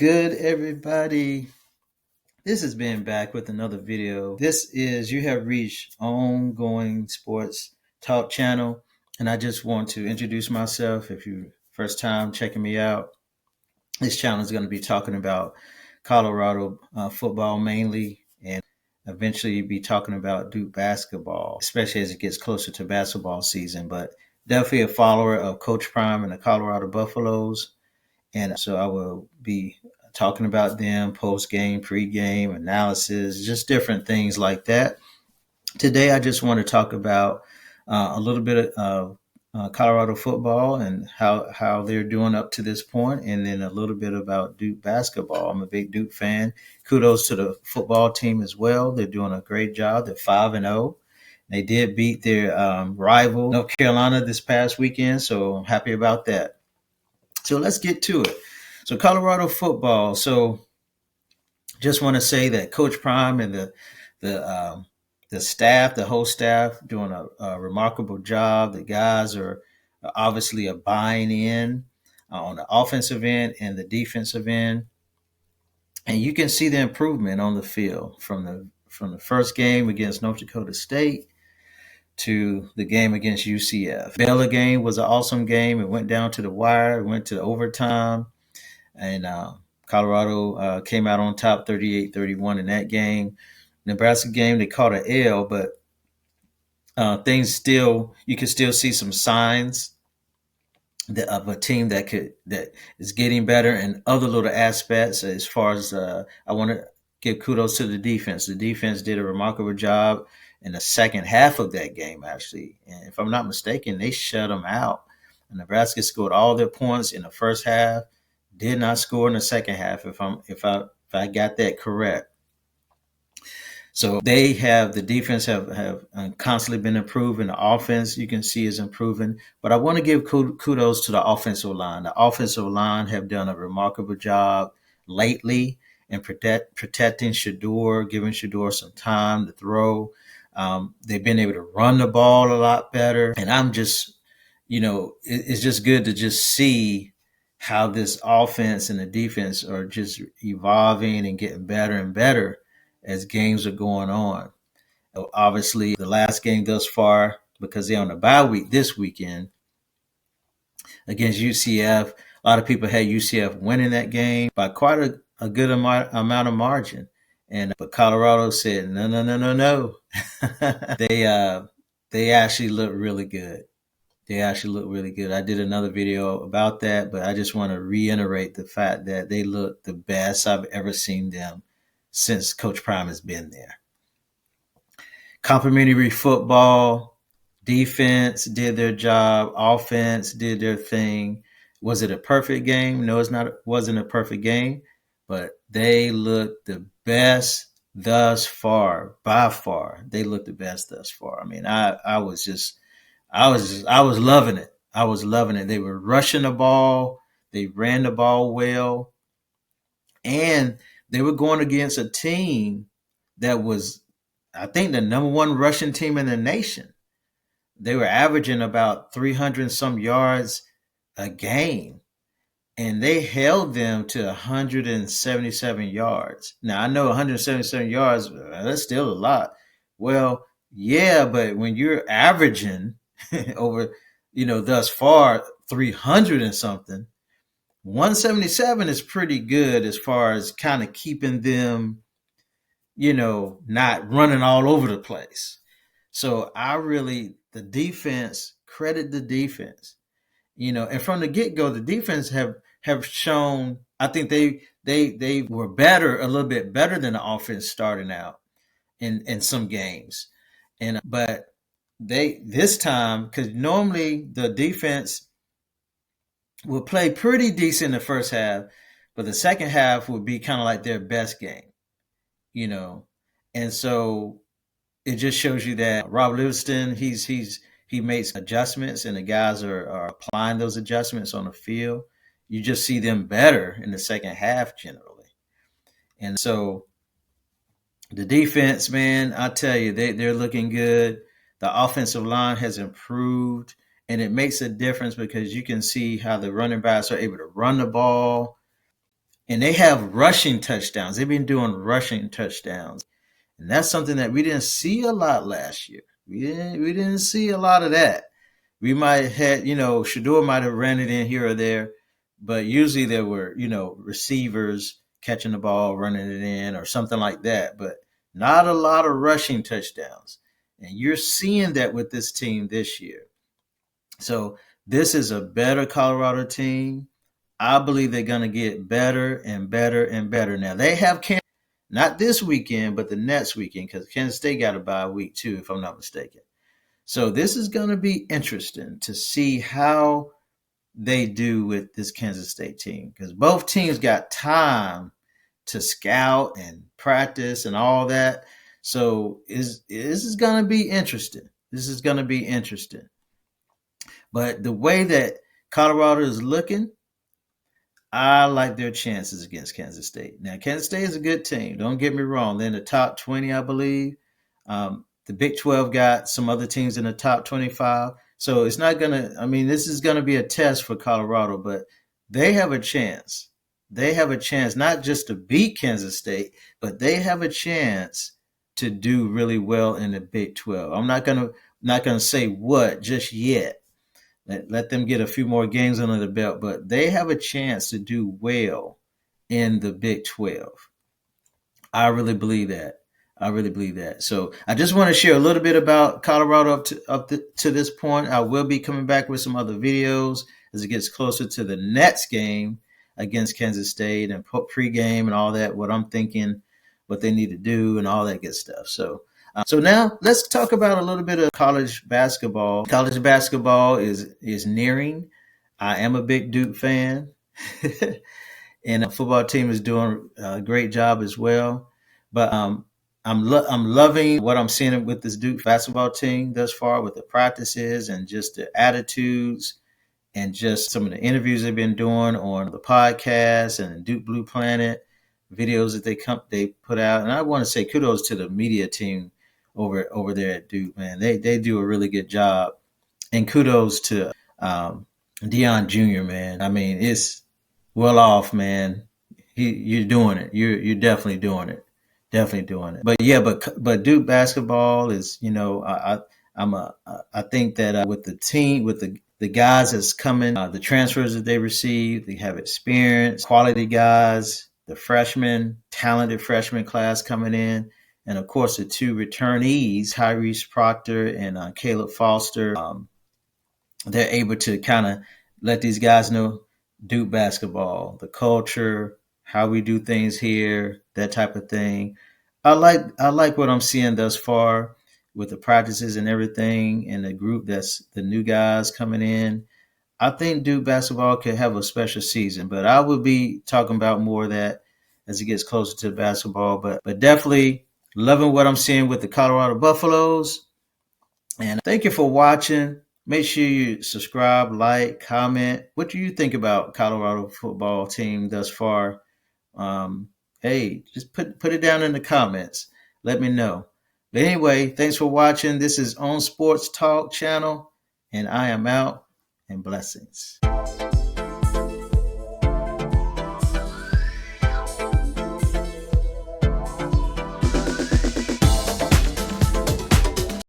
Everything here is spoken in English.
good, everybody? This has been back with another video. You have reached Ongoing Sports Talk channel, and I just want to introduce myself. If you first time checking me out, this channel is going to be talking about Colorado football mainly, and eventually be talking about Duke basketball, especially as it gets closer to basketball season. But definitely a follower of Coach Prime and the Colorado Buffaloes. And so I will be talking about them, post game, pre game analysis, just different things like that. Today, I just want to talk about a little bit of Colorado football and how they're doing up to this point, and then a little bit about Duke basketball. I'm a big Duke fan. Kudos to the football team as well. They're doing a great job. They're 5-0. They did beat their rival, North Carolina, this past weekend, so I'm happy about that. So let's get to it. So Colorado football. So just want to say that Coach Prime and the staff, the whole staff, doing a remarkable job. The guys are obviously buying in on the offensive end and the defensive end, and you can see the improvement on the field from the first game against North Dakota State to the game against UCF. Baylor game was an awesome game. It went down to the wire. It went to overtime. And Colorado came out on top 38-31 in that game. Nebraska game, they caught an L, but you can still see some signs of a team that is getting better in other little aspects. As far as I want to give kudos to the defense. The defense did a remarkable job in the second half of that game, actually. And if I'm not mistaken, they shut them out. Nebraska scored all their points in the first half, did not score in the second half, if I got that correct. So the defense have constantly been improving. The offense, you can see, is improving. But I want to give kudos to the offensive line. The offensive line have done a remarkable job lately in protecting shedeur, giving shedeur some time to throw. They've been able to run the ball a lot better. And I'm just, it's just good to just see how this offense and the defense are just evolving and getting better and better as games are going on. Obviously, the last game thus far, because they're on the bye week this weekend against UCF, a lot of people had UCF winning that game by quite a good amount of margin. But Colorado said, no. They actually look really good. I did another video about that, but I just want to reiterate the fact that they look the best I've ever seen them since Coach Prime has been there. Complimentary football, defense did their job, offense did their thing. Was it a perfect game? No, wasn't a perfect game, but they looked the best thus far. By far, they looked the best thus far. I mean, I was loving it. I was loving it. They were rushing the ball. They ran the ball well. And they were going against a team that was, I think, the number one rushing team in the nation. They were averaging about 300 some yards a game. And they held them to 177 yards. Now, I know 177 yards, that's still a lot. Well, yeah, but when you're averaging over, thus far 300 and something, 177 is pretty good as far as kind of keeping them, not running all over the place. So the defense, credit the defense, and from the get-go, the defense have shown, I think they were a little bit better than the offense starting out in some games. But this time, because normally the defense will play pretty decent in the first half, but the second half would be kind of like their best game, And so it just shows you that Rob Livingston, he makes adjustments, and the guys are applying those adjustments on the field. You just see them better in the second half generally. And so the defense, man, I tell you, they're looking good. The offensive line has improved, and it makes a difference because you can see how the running backs are able to run the ball. and they have rushing touchdowns. They've been doing rushing touchdowns. And that's something that we didn't see a lot last year. We didn't see a lot of that. We might have had, Shedeur might have ran it in here or there, but usually there were, receivers catching the ball, running it in, or something like that. But not a lot of rushing touchdowns. And you're seeing that with this team this year. So this is a better Colorado team. I believe they're going to get better and better and better. Now, they have not this weekend, but the next weekend, because Kansas State got a bye week too, if I'm not mistaken. So this is going to be interesting to see how they do with this Kansas State team, because both teams got time to scout and practice and all that. So this is going to be interesting. This is going to be interesting. But the way that Colorado is looking, I like their chances against Kansas State. Now, Kansas State is a good team. Don't get me wrong. They're in the top 20, I believe. The Big 12 got some other teams in the top 25. So it's not going to, this is going to be a test for Colorado, but they have a chance. They have a chance not just to beat Kansas State, but they have a chance to do really well in the Big 12. I'm not going to say what just yet. Let them get a few more games under the belt, but they have a chance to do well in the Big 12. I really believe that. So I just want to share a little bit about Colorado up to this point. I will be coming back with some other videos as it gets closer to the next game against Kansas State and pregame and all that, what I'm thinking, what they need to do and all that good stuff. So now let's talk about a little bit of college basketball. College basketball is nearing. I am a big Duke fan, and the football team is doing a great job as well. But I'm loving what I'm seeing with this Duke basketball team thus far, with the practices and just the attitudes and just some of the interviews they've been doing on the podcast and Duke Blue Planet videos that they put out. And I want to say kudos to the media team over there at Duke, man. They do a really good job. And kudos to Deion Jr., man. It's well off, man. You're doing it. You're definitely doing it. Definitely doing it. But yeah, but Duke basketball is, I think that with the team, with the guys that's coming, the transfers that they receive, they have experience, quality guys, the talented freshman class coming in. And of course, the two returnees, Tyrese Proctor and Caleb Foster, they're able to kind of let these guys know Duke basketball, the culture, how we do things here, that type of thing. I like what I'm seeing thus far with the practices and everything, and the group that's the new guys coming in. I think Duke basketball could have a special season, but I will be talking about more of that as it gets closer to basketball. But definitely loving what I'm seeing with the Colorado Buffaloes. And thank you for watching. Make sure you subscribe, like, comment. What do you think about Colorado football team thus far? Hey, just put it down in the comments. Let me know. But anyway, thanks for watching. This is On Sports Talk channel, and I am out, and blessings.